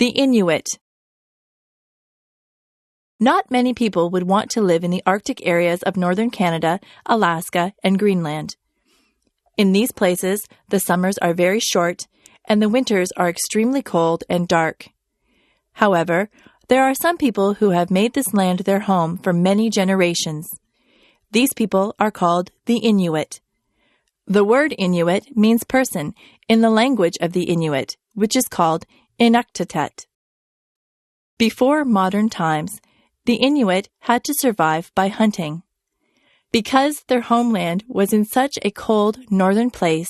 The Inuit. Not many people would want to live in the Arctic areas of northern Canada, Alaska, and Greenland. In these places, the summers are very short, and the winters are extremely cold and dark. However, there are some people who have made this land their home for many generations. These people are called the Inuit. The word Inuit means person in the language of the Inuit, which is called Inuktitut. Before modern times, the Inuit had to survive by hunting. Because their homeland was in such a cold northern place,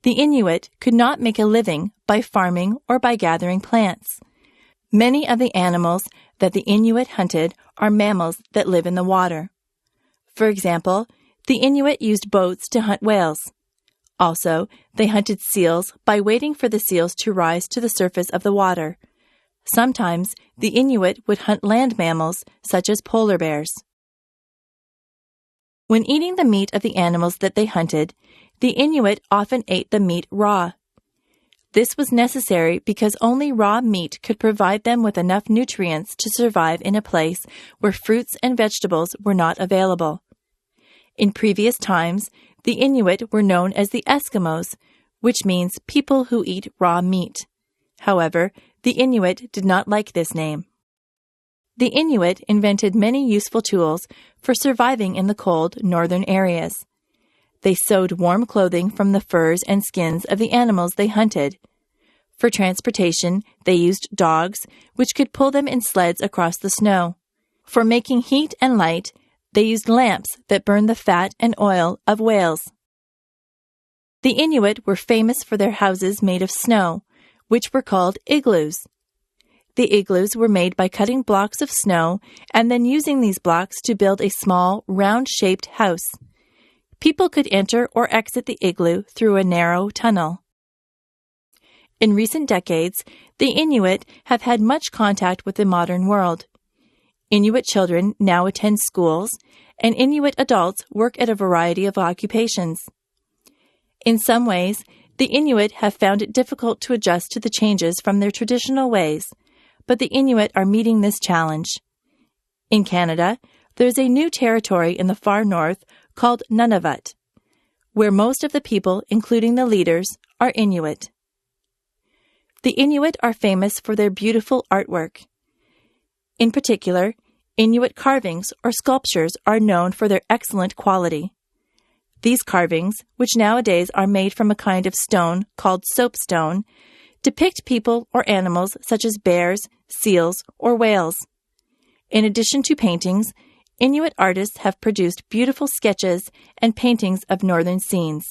the Inuit could not make a living by farming or by gathering plants. Many of the animals that the Inuit hunted are mammals that live in the water. For example, the Inuit used boats to hunt whales. Also, they hunted seals by waiting for the seals to rise to the surface of the water. Sometimes, the Inuit would hunt land mammals such as polar bears. When eating the meat of the animals that they hunted, the Inuit often ate the meat raw. This was necessary because only raw meat could provide them with enough nutrients to survive in a place where fruits and vegetables were not available. In previous times, the Inuit were known as the Eskimos, which means people who eat raw meat. However, the Inuit did not like this name. The Inuit invented many useful tools for surviving in the cold northern areas. They sewed warm clothing from the furs and skins of the animals they hunted. For transportation, they used dogs, which could pull them in sleds across the snow. For making heat and light, they used lamps that burned the fat and oil of whales. The Inuit were famous for their houses made of snow, which were called igloos. The igloos were made by cutting blocks of snow and then using these blocks to build a small, round-shaped house. People could enter or exit the igloo through a narrow tunnel. In recent decades, the Inuit have had much contact with the modern world. Inuit children now attend schools, and Inuit adults work at a variety of occupations. In some ways, the Inuit have found it difficult to adjust to the changes from their traditional ways, but the Inuit are meeting this challenge. In Canada, there's a new territory in the far north called Nunavut, where most of the people, including the leaders, are Inuit. The Inuit are famous for their beautiful artwork. In particular, Inuit carvings or sculptures are known for their excellent quality. These carvings, which nowadays are made from a kind of stone called soapstone, depict people or animals such as bears, seals, or whales. In addition to paintings, Inuit artists have produced beautiful sketches and paintings of northern scenes.